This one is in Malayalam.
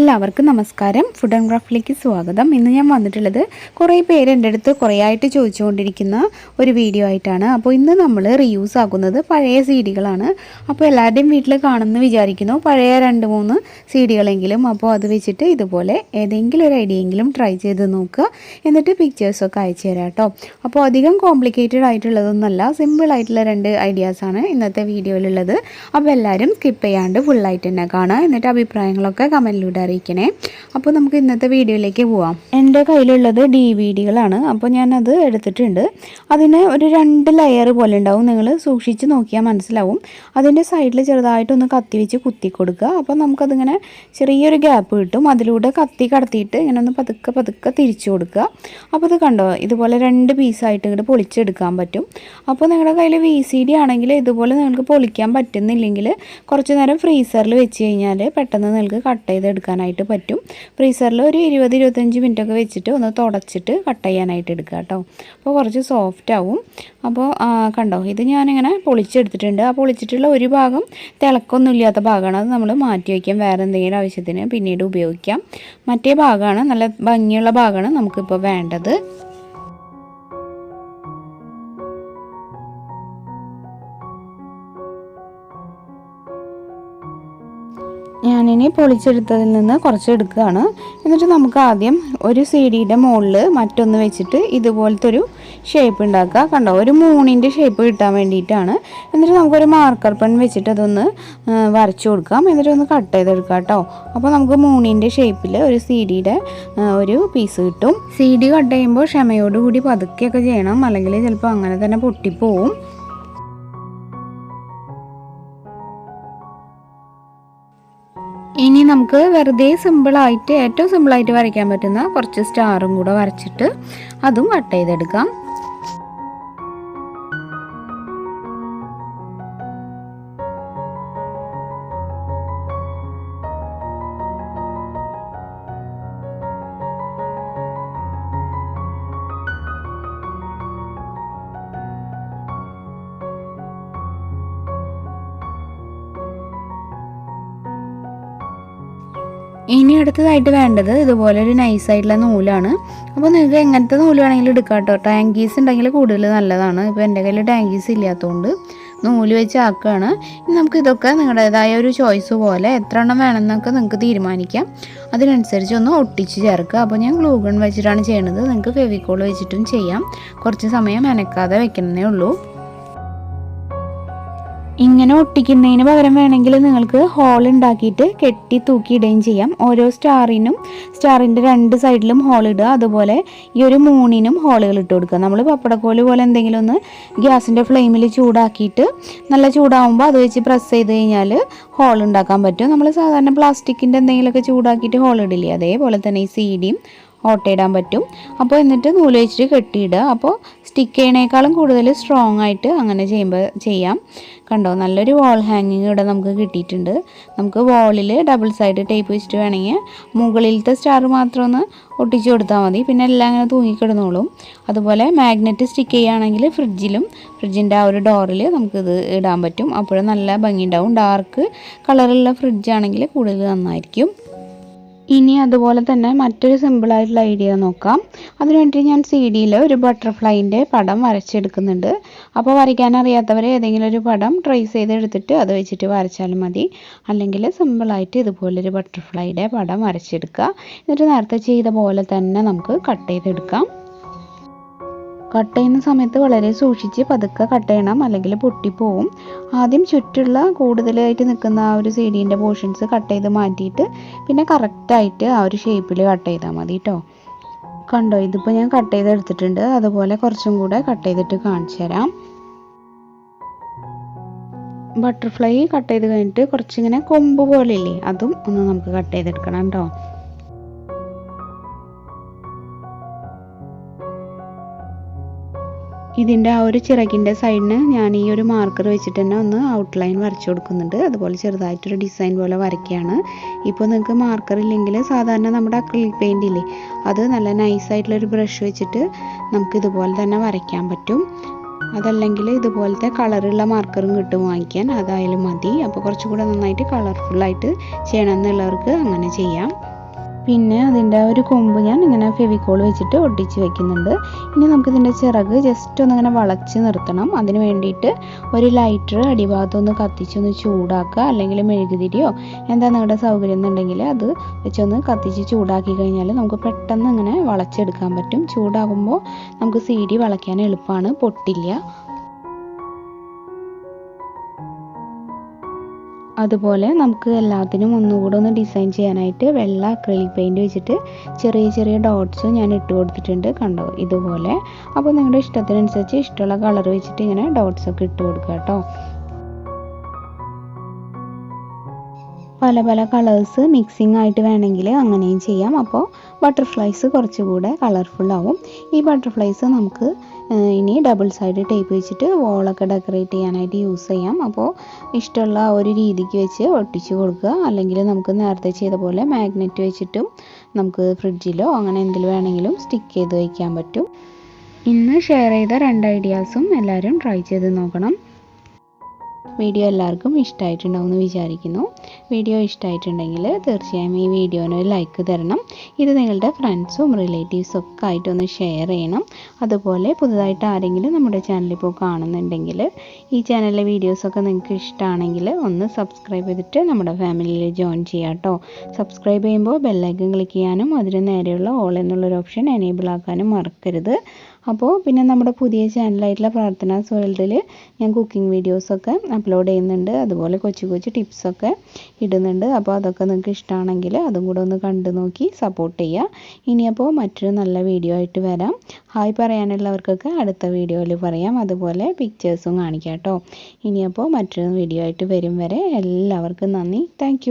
എല്ലാവർക്കും നമസ്കാരം. ഫുഡ് ആൻഡ് ക്രാഫ്റ്റിലേക്ക് സ്വാഗതം. ഇന്ന് ഞാൻ വന്നിട്ടുള്ളത് കുറേ പേര് എൻ്റെ അടുത്ത് കുറേ ആയിട്ട് ചോദിച്ചുകൊണ്ടിരിക്കുന്ന ഒരു വീഡിയോ ആയിട്ടാണ്. അപ്പോൾ ഇന്ന് നമ്മൾ റീയൂസ് ആക്കുന്നത് പഴയ സീഡികളാണ്. അപ്പോൾ എല്ലാവരുടെയും വീട്ടിൽ കാണുമെന്ന് വിചാരിക്കുന്നു, പഴയ 2-3 സീഡികളെങ്കിലും. അപ്പോൾ അത് വെച്ചിട്ട് ഇതുപോലെ ഏതെങ്കിലും ഒരു ഐഡിയെങ്കിലും ട്രൈ ചെയ്ത് നോക്കുക, എന്നിട്ട് പിക്ചേഴ്സൊക്കെ അയച്ചു തരാം കേട്ടോ. അപ്പോൾ അധികം കോംപ്ലിക്കേറ്റഡ് ആയിട്ടുള്ളതൊന്നുമല്ല, സിമ്പിളായിട്ടുള്ള 2 ഐഡിയാസാണ് ഇന്നത്തെ വീഡിയോയിലുള്ളത്. അപ്പോൾ എല്ലാവരും സ്കിപ്പ് ചെയ്യാണ്ട് ഫുള്ളായിട്ട് തന്നെ കാണുക, എന്നിട്ട് അഭിപ്രായങ്ങളൊക്കെ കമൻറ്റിലൂടെ അറിയിക്കണേ. അപ്പോൾ നമുക്ക് ഇന്നത്തെ വീഡിയോയിലേക്ക് പോവാം. എൻ്റെ കയ്യിലുള്ളത് DVD-കളാണ്. അപ്പോൾ ഞാനത് എടുത്തിട്ടുണ്ട്. അതിന് ഒരു 2 ലെയർ പോലെ ഉണ്ടാവും. നിങ്ങൾ സൂക്ഷിച്ച് നോക്കിയാൽ മനസ്സിലാവും. അതിൻ്റെ സൈഡിൽ ചെറുതായിട്ടൊന്ന് കത്തി വെച്ച് കുത്തി കൊടുക്കുക. അപ്പോൾ നമുക്കതിങ്ങനെ ചെറിയൊരു ഗ്യാപ്പ് കിട്ടും. അതിലൂടെ കത്തി കടത്തിയിട്ട് ഇങ്ങനെ ഒന്ന് പതുക്കെ പതുക്കെ തിരിച്ചു കൊടുക്കുക. അപ്പോൾ ഇത് കണ്ടോ, ഇതുപോലെ 2 പീസായിട്ട് ഇങ്ങോട്ട് പൊളിച്ചെടുക്കാൻ പറ്റും. അപ്പോൾ നിങ്ങളുടെ കയ്യിൽ VCD ആണെങ്കിൽ ഇതുപോലെ നിങ്ങൾക്ക് പൊളിക്കാൻ പറ്റുന്നില്ലെങ്കിൽ കുറച്ച് നേരം ഫ്രീസറിൽ വെച്ച് കഴിഞ്ഞാൽ പെട്ടെന്ന് നിങ്ങൾക്ക് കട്ട് ചെയ്തെടുക്കാനായിട്ട് പറ്റും. ഫ്രീസറിൽ ഒരു 20-25 മിനിറ്റൊക്കെ വെച്ചിട്ട് ഒന്ന് തുടച്ചിട്ട് കട്ട് ചെയ്യാനായിട്ട് എടുക്കുക കേട്ടോ. അപ്പോൾ കുറച്ച് സോഫ്റ്റ് ആവും. അപ്പോൾ കണ്ടോ, ഇത് ഞാനിങ്ങനെ പൊളിച്ചെടുത്തിട്ടുണ്ട്. ആ പൊളിച്ചിട്ടുള്ള ഒരു ഭാഗം തിളക്കൊന്നും ഇല്ലാത്ത ഭാഗമാണ്. അത് നമ്മൾ മാറ്റി വയ്ക്കാം, വേറെ എന്തെങ്കിലും ആവശ്യത്തിന് പിന്നീട് ഉപയോഗിക്കാം. മറ്റേ ഭാഗമാണ്, നല്ല ഭംഗിയുള്ള ഭാഗമാണ് നമുക്കിപ്പോൾ വേണ്ടത്. ഞാനിനി പൊളിച്ചെടുത്തതിൽ നിന്ന് കുറച്ച് എടുക്കുകയാണ്. എന്നിട്ട് നമുക്ക് ആദ്യം ഒരു CD-യുടെ മുകളിൽ മറ്റൊന്ന് വെച്ചിട്ട് ഇതുപോലത്തെ ഒരു ഷേപ്പ് ഉണ്ടാക്കുക. കണ്ടോ, ഒരു മൂണിൻ്റെ ഷേപ്പ് കിട്ടാൻ വേണ്ടിയിട്ടാണ്. എന്നിട്ട് നമുക്കൊരു മാർക്കർ പെൻ വെച്ചിട്ട് അതൊന്ന് വരച്ചു കൊടുക്കാം, എന്നിട്ട് ഒന്ന് കട്ട് ചെയ്തെടുക്കാം കേട്ടോ. അപ്പോൾ നമുക്ക് മൂണിൻ്റെ ഷേപ്പിൽ ഒരു CD-യുടെ ഒരു പീസ് കിട്ടും. CD കട്ട് ചെയ്യുമ്പോൾ ക്ഷമയോടുകൂടി പതുക്കെയൊക്കെ ചെയ്യണം, അല്ലെങ്കിൽ ചിലപ്പോൾ അങ്ങനെ തന്നെ പൊട്ടിപ്പോവും. ഇനി നമുക്ക് വെറുതെ സിമ്പിളായിട്ട്, ഏറ്റവും സിമ്പിളായിട്ട് വരയ്ക്കാൻ പറ്റുന്ന കുറച്ച് സ്റ്റാറും കൂടെ വരച്ചിട്ട് അതും കട്ട് ചെയ്തെടുക്കാം. ഇനി അടുത്തതായിട്ട് വേണ്ടത് ഇതുപോലെ ഒരു നൈസായിട്ടുള്ള നൂലാണ്. അപ്പോൾ നിങ്ങൾക്ക് എങ്ങനത്തെ നൂല് വേണമെങ്കിലും എടുക്കാം കേട്ടോ. ടാങ്കീസ് ഉണ്ടെങ്കിൽ കൂടുതൽ നല്ലതാണ്. ഇപ്പോൾ എൻ്റെ കയ്യിൽ ടാങ്കീസ് ഇല്ലാത്തതുകൊണ്ട് നൂല് വെച്ച് ആക്കുകയാണ്. ഇനി നമുക്ക് ഇതൊക്കെ നിങ്ങളുടേതായ ഒരു ചോയ്സ് പോലെ എത്ര എണ്ണം വേണമെന്നൊക്കെ നിങ്ങൾക്ക് തീരുമാനിക്കാം. അതിനനുസരിച്ച് ഒന്ന് ഒട്ടിച്ച് ചേർക്കുക. അപ്പോൾ ഞാൻ ഗ്ലൂ ഗൺ വെച്ചിട്ടാണ് ചെയ്യണത്. നിങ്ങൾക്ക് ഫെവിക്കോൾ വെച്ചിട്ടും ചെയ്യാം. കുറച്ച് സമയം അനക്കാതെ വെക്കണമെന്നേ ഉള്ളൂ. ഇങ്ങനെ ഒട്ടിക്കുന്നതിന് പകരം വേണമെങ്കിൽ നിങ്ങൾക്ക് ഹോൾ ഉണ്ടാക്കിയിട്ട് കെട്ടി തൂക്കിയിടുകയും ചെയ്യാം. ഓരോ സ്റ്റാറിൻ്റെ 2 സൈഡിലും ഹോൾ ഇടുക. അതുപോലെ ഈ ഒരു മൂണിനും ഹോളുകൾ ഇട്ട് കൊടുക്കുക. നമ്മൾ പപ്പടക്കോല് പോലെ എന്തെങ്കിലും ഒന്ന് ഗ്യാസിൻ്റെ ഫ്ലെയിമിൽ ചൂടാക്കിയിട്ട് നല്ല ചൂടാകുമ്പോൾ അത് വെച്ച് പ്രസ് ചെയ്ത് കഴിഞ്ഞാൽ ഹോൾ ഉണ്ടാക്കാൻ പറ്റും. നമ്മൾ സാധാരണ പ്ലാസ്റ്റിക്കിൻ്റെ എന്തെങ്കിലുമൊക്കെ ചൂടാക്കിയിട്ട് ഹോൾ ഇടില്ലേ, അതേപോലെ തന്നെ ഈ CD-യും ഓട്ടയിടാൻ പറ്റും. അപ്പോൾ എന്നിട്ട് നൂല് വെച്ചിട്ട് കെട്ടിയിടുക. അപ്പോൾ സ്റ്റിക്ക് ചെയ്യണേക്കാളും കൂടുതൽ സ്ട്രോങ് ആയിട്ട് അങ്ങനെ ചെയ്യാം. കണ്ടോ, നല്ലൊരു വാൾ ഹാങ്ങിങ് ഇവിടെ നമുക്ക് കിട്ടിയിട്ടുണ്ട്. നമുക്ക് വാളിൽ ഡബിൾ സൈഡ് ടേപ്പ് വെച്ചിട്ട് വേണമെങ്കിൽ മുകളിലത്തെ സ്റ്റാർ മാത്രം ഒന്ന് ഒട്ടിച്ച് കൊടുത്താൽ മതി, പിന്നെ എല്ലാം അങ്ങനെ തൂങ്ങിക്കിടന്നോളും. അതുപോലെ മാഗ്നറ്റ് സ്റ്റിക്ക് ചെയ്യുകയാണെങ്കിൽ ഫ്രിഡ്ജിൻ്റെ ആ ഒരു ഡോറിൽ നമുക്കിത് ഇടാൻ പറ്റും. അപ്പോഴും നല്ല ഭംഗിയുണ്ടാവും. ഡാർക്ക് കളറുള്ള ഫ്രിഡ്ജാണെങ്കിൽ കൂടുതൽ നന്നായിരിക്കും. ഇനി അതുപോലെ തന്നെ മറ്റൊരു സിമ്പിളായിട്ടുള്ള ഐഡിയ നോക്കാം. അതിനുവേണ്ടി ഞാൻ CD-യിൽ ഒരു ബട്ടർഫ്ലൈൻ്റെ പടം വരച്ചെടുക്കുന്നുണ്ട്. അപ്പോൾ വരയ്ക്കാൻ അറിയാത്തവർ ഏതെങ്കിലും ഒരു പടം ട്രേസ് ചെയ്തെടുത്തിട്ട് അത് വെച്ചിട്ട് വരച്ചാലും മതി. അല്ലെങ്കിൽ സിമ്പിളായിട്ട് ഇതുപോലൊരു ബട്ടർഫ്ലൈയുടെ പടം വരച്ചെടുക്കുക. എന്നിട്ട് നേരത്തെ ചെയ്ത പോലെ തന്നെ നമുക്ക് കട്ട് ചെയ്തെടുക്കാം. കട്ട് ചെയ്യുന്ന സമയത്ത് വളരെ സൂക്ഷിച്ച് പതുക്കെ കട്ട് ചെയ്യണം, അല്ലെങ്കിൽ പൊട്ടിപ്പോവും. ആദ്യം ചുറ്റുള്ള കൂടുതലായിട്ട് നിൽക്കുന്ന ആ ഒരു CD-ൻ്റെ പോർഷൻസ് കട്ട് ചെയ്ത് മാറ്റിയിട്ട് പിന്നെ കറക്റ്റായിട്ട് ആ ഒരു ഷേപ്പിൽ കട്ട് ചെയ്താൽ മതി കേട്ടോ. കണ്ടോ, ഇതിപ്പോൾ ഞാൻ കട്ട് ചെയ്തെടുത്തിട്ടുണ്ട്. അതുപോലെ കുറച്ചും കൂടെ കട്ട് ചെയ്തിട്ട് കാണിച്ചു തരാം. ബട്ടർഫ്ലൈ കട്ട് ചെയ്ത് കഴിഞ്ഞിട്ട് കുറച്ചിങ്ങനെ കൊമ്പ് പോലെ ഇല്ലേ, അതും ഒന്ന് നമുക്ക് കട്ട് ചെയ്തെടുക്കണം കേട്ടോ. ഇതിൻ്റെ ആ ഒരു ചിറകിൻ്റെ സൈഡിന് ഞാൻ ഈ ഒരു മാർക്കർ വെച്ചിട്ട് തന്നെ ഒന്ന് ഔട്ട്ലൈൻ വരച്ചു കൊടുക്കുന്നുണ്ട്. അതുപോലെ ചെറുതായിട്ടൊരു ഡിസൈൻ പോലെ വരയ്ക്കുകയാണ്. ഇപ്പോൾ നിങ്ങൾക്ക് മാർക്കർ ഇല്ലെങ്കിൽ സാധാരണ നമ്മുടെ അക്രിലിക് പെയിൻ്റ് ഇല്ലേ, അത് നല്ല നൈസായിട്ടുള്ളൊരു ബ്രഷ് വെച്ചിട്ട് നമുക്കിതുപോലെ തന്നെ വരയ്ക്കാൻ പറ്റും. അതല്ലെങ്കിൽ ഇതുപോലത്തെ കളറുള്ള മാർക്കറും കിട്ടും വാങ്ങിക്കാൻ, അതായാലും മതി. അപ്പോൾ കുറച്ചുകൂടെ നന്നായിട്ട് കളർഫുള്ളായിട്ട് ചെയ്യണമെന്നുള്ളവർക്ക് അങ്ങനെ ചെയ്യാം. പിന്നെ അതിൻ്റെ ഒരു കൊമ്പ് ഞാൻ ഇങ്ങനെ ഫെവിക്കോൾ വെച്ചിട്ട് ഒട്ടിച്ച് വെക്കുന്നുണ്ട്. ഇനി നമുക്കിതിൻ്റെ ചിറക് ജസ്റ്റ് ഒന്നിങ്ങനെ വളച്ച് നിർത്തണം. അതിന് വേണ്ടിയിട്ട് ഒരു ലൈറ്റർ അടിഭാഗത്തൊന്ന് കത്തിച്ചൊന്ന് ചൂടാക്കുക, അല്ലെങ്കിൽ മെഴുകുതിരിയോ എന്താ നിങ്ങളുടെ സൗകര്യം എന്നുണ്ടെങ്കിൽ അത് വെച്ചൊന്ന് കത്തിച്ച് ചൂടാക്കി കഴിഞ്ഞാൽ നമുക്ക് പെട്ടെന്ന് ഇങ്ങനെ വളച്ചെടുക്കാൻ പറ്റും. ചൂടാകുമ്പോൾ നമുക്ക് CD വളയ്ക്കാൻ എളുപ്പമാണ്, പൊട്ടില്ല. അതുപോലെ നമുക്ക് എല്ലാത്തിനും ഒന്നുകൂടെ ഒന്ന് ഡിസൈൻ ചെയ്യാനായിട്ട് വെള്ള അക്രിലിക് പെയിൻറ്റ് വെച്ചിട്ട് ചെറിയ ചെറിയ ഡോട്ട്സും ഞാൻ ഇട്ട് കൊടുത്തിട്ടുണ്ട്, കണ്ടോ ഇതുപോലെ. അപ്പോൾ നിങ്ങളുടെ ഇഷ്ടത്തിനനുസരിച്ച് ഇഷ്ടമുള്ള കളർ വെച്ചിട്ട് ഇങ്ങനെ ഡോട്ട്സൊക്കെ ഇട്ട് കൊടുക്കുക കേട്ടോ. പല പല കളേഴ്സ് മിക്സിംഗ് ആയിട്ട് വേണമെങ്കിൽ അങ്ങനെയും ചെയ്യാം. അപ്പോൾ ബട്ടർഫ്ലൈസ് കുറച്ചുകൂടെ കളർഫുൾ ആവും. ഈ ബട്ടർഫ്ലൈസ് നമുക്ക് ഇനി ഡബിൾ സൈഡ് ടേപ്പ് വെച്ചിട്ട് വോളൊക്കെ ഡെക്കറേറ്റ് ചെയ്യാനായിട്ട് യൂസ് ചെയ്യാം. അപ്പോൾ ഇഷ്ടമുള്ള ഒരു രീതിക്ക് വെച്ച് ഒട്ടിച്ച് കൊടുക്കുക, അല്ലെങ്കിൽ നമുക്ക് നേരത്തെ ചെയ്ത പോലെ മാഗ്നറ്റ് വെച്ചിട്ടും നമുക്ക് ഫ്രിഡ്ജിലോ അങ്ങനെ എന്തെങ്കിലും വേണമെങ്കിലും സ്റ്റിക്ക് ചെയ്ത് വയ്ക്കാൻ പറ്റും. ഇന്ന് ഷെയർ ചെയ്ത 2 ഐഡിയാസും എല്ലാവരും ട്രൈ ചെയ്ത് നോക്കണം. വീഡിയോ എല്ലാവർക്കും ഇഷ്ടമായിട്ടുണ്ടാവുമെന്ന് വിചാരിക്കുന്നു. വീഡിയോ ഇഷ്ടമായിട്ടുണ്ടെങ്കിൽ തീർച്ചയായും ഈ വീഡിയോന് ഒരു ലൈക്ക് തരണം. ഇത് നിങ്ങളുടെ ഫ്രണ്ട്സും റിലേറ്റീവ്സും ഒക്കെ ആയിട്ടൊന്ന് ഷെയർ ചെയ്യണം. അതുപോലെ പുതുതായിട്ട് ആരെങ്കിലും നമ്മുടെ ചാനൽ ഇപ്പോൾ കാണുന്നുണ്ടെങ്കിൽ ഈ ചാനലിലെ വീഡിയോസൊക്കെ നിങ്ങൾക്ക് ഇഷ്ടമാണെങ്കിൽ ഒന്ന് സബ്സ്ക്രൈബ് ചെയ്തിട്ട് നമ്മുടെ ഫാമിലിയിൽ ജോയിൻ ചെയ്യാം കേട്ടോ. സബ്സ്ക്രൈബ് ചെയ്യുമ്പോൾ ബെല്ലൈക്കൺ ക്ലിക്ക് ചെയ്യാനും അതിന് നേരെയുള്ള ഓൾ എന്നുള്ളൊരു ഓപ്ഷൻ എനേബിൾ ആക്കാനും മറക്കരുത്. അപ്പോൾ പിന്നെ നമ്മുടെ പുതിയ ചാനലായിട്ടുള്ള പ്രാർത്ഥനാസ് വേൾഡിൽ ഞാൻ കുക്കിംഗ് വീഡിയോസൊക്കെ അപ്ലോഡ് ചെയ്യുന്നുണ്ട്. അതുപോലെ കൊച്ചു കൊച്ചു ടിപ്സൊക്കെ ഇടുന്നുണ്ട്. അപ്പോൾ അതൊക്കെ നിങ്ങൾക്ക് ഇഷ്ടമാണെങ്കിൽ അതും കൂടെ ഒന്ന് കണ്ടു നോക്കി സപ്പോർട്ട് ചെയ്യുക. ഇനിയപ്പോൾ മറ്റൊരു നല്ല വീഡിയോ ആയിട്ട് വരാം. ഹായ് പറയാനുള്ളവർക്കൊക്കെ അടുത്ത വീഡിയോയിൽ പറയാം. അതുപോലെ പിക്ചേഴ്സും കാണിക്കാം കേട്ടോ. ഇനിയപ്പോൾ മറ്റൊരു വീഡിയോ ആയിട്ട് വരും വരെ എല്ലാവർക്കും നന്ദി. താങ്ക്